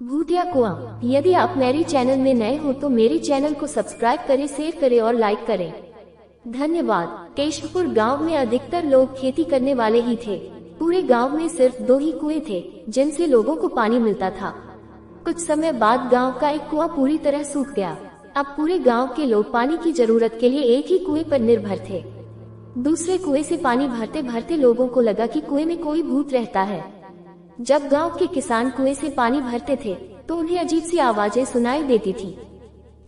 भूतिया कुआं। यदि आप मेरे चैनल में नए हो तो मेरे चैनल को सब्सक्राइब करें, शेयर करें और लाइक करें। धन्यवाद। केशवपुर गांव में अधिकतर लोग खेती करने वाले ही थे। पूरे गांव में सिर्फ 2 ही कुएं थे जिनसे लोगों को पानी मिलता था। कुछ समय बाद गांव का एक कुआं पूरी तरह सूख गया। अब पूरे गांव के लोग पानी की जरूरत के लिए एक ही कुएं पर निर्भर थे। दूसरे कुएं से पानी भरते भरते लोगों को लगा कि कुएं में कोई भूत रहता है। जब गांव के किसान कुएं से पानी भरते थे तो उन्हें अजीब सी आवाजें सुनाई देती थी।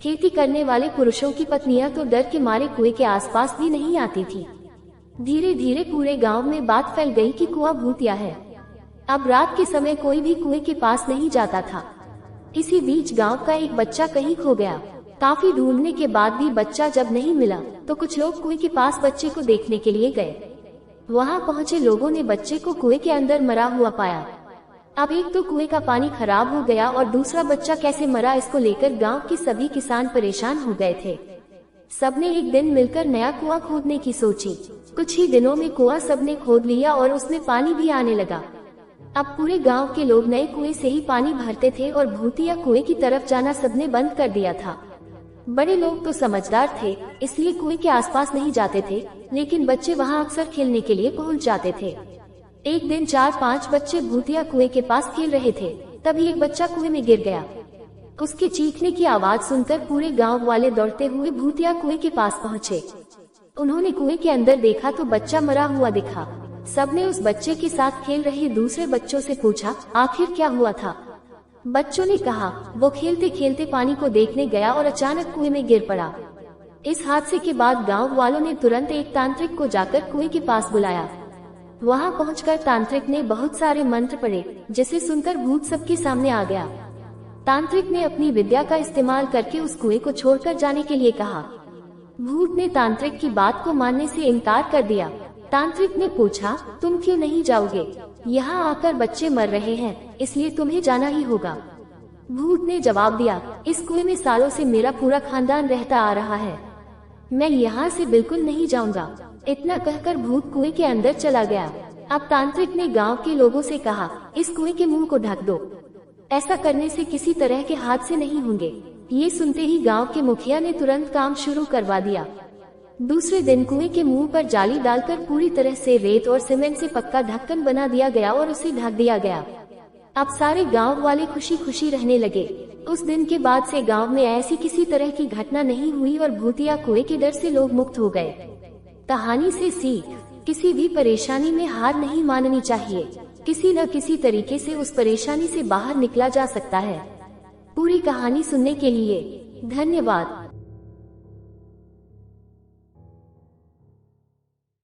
खेती करने वाले पुरुषों की पत्नियां तो डर के मारे कुएं के आसपास भी नहीं आती थी। धीरे धीरे पूरे गांव में बात फैल गई कि कुआं भूतिया है। अब रात के समय कोई भी कुएं के पास नहीं जाता था। इसी बीच गांव का एक बच्चा कहीं खो गया। काफी ढूंढने के बाद भी बच्चा जब नहीं मिला तो कुछ लोग कुएं के पास बच्चे को देखने के लिए गए। वहां पहुंचे लोगों ने बच्चे को कुएं के अंदर मरा हुआ पाया। अब एक तो कुएं का पानी खराब हो गया और दूसरा बच्चा कैसे मरा इसको लेकर गांव के सभी किसान परेशान हो गए थे। सबने एक दिन मिलकर नया कुआं खोदने की सोची। कुछ ही दिनों में कुआं सबने खोद लिया और उसमें पानी भी आने लगा। अब पूरे गांव के लोग नए कुएं से ही पानी भरते थे और भूतिया कुएं की तरफ जाना सबने बंद कर दिया था। बड़े लोग तो समझदार थे, इसलिए कुएं के आसपास नहीं जाते थे, लेकिन बच्चे वहां अक्सर खेलने के लिए पहुंच जाते थे। एक दिन 4-5 बच्चे भूतिया कुएं के पास खेल रहे थे। तभी एक बच्चा कुएं में गिर गया। उसके चीखने की आवाज सुनकर पूरे गांव वाले दौड़ते हुए भूतिया कुएं के पास पहुंचे। उन्होंने कुएं के अंदर देखा तो बच्चा मरा हुआ दिखा। सबने उस बच्चे के साथ खेल रहे दूसरे बच्चों से पूछा, आखिर क्या हुआ था? बच्चों ने कहा, वो खेलते खेलते पानी को देखने गया और अचानक कुएं में गिर पड़ा। इस हादसे के बाद गांव वालों ने तुरंत एक तांत्रिक को जाकर कुएं के पास बुलाया। वहां पहुंचकर तांत्रिक ने बहुत सारे मंत्र पढ़े, जिसे सुनकर भूत सबके सामने आ गया। तांत्रिक ने अपनी विद्या का इस्तेमाल करके उस कुएं को छोड़कर जाने के लिए कहा। भूत ने तांत्रिक की बात को मानने से इनकार कर दिया। तांत्रिक ने पूछा, तुम क्यों नहीं जाओगे? यहाँ आकर बच्चे मर रहे हैं, इसलिए तुम्हें जाना ही होगा। भूत ने जवाब दिया, इस कुएं में सालों से मेरा पूरा खानदान रहता आ रहा है, मैं यहाँ से बिल्कुल नहीं जाऊंगा। इतना कहकर भूत कुएं के अंदर चला गया। अब तांत्रिक ने गांव के लोगों से कहा, इस कुएं के मुंह को ढक दो, ऐसा करने से किसी तरह के हादसे नहीं होंगे। ये सुनते ही गांव के मुखिया ने तुरंत काम शुरू करवा दिया। दूसरे दिन कुएं के मुंह पर जाली डालकर पूरी तरह से रेत और सीमेंट से पक्का ढक्कन बना दिया गया और उसे ढक दिया गया। अब सारे गांव वाले खुशी खुशी रहने लगे। उस दिन के बाद से गांव में ऐसी किसी तरह की घटना नहीं हुई और भूतिया कुएं के डर से लोग मुक्त हो गए। कहानी से सीख, किसी भी परेशानी में हार नहीं माननी चाहिए। किसी न किसी तरीके से उस परेशानी से बाहर निकला जा सकता है। पूरी कहानी सुनने के लिए धन्यवाद।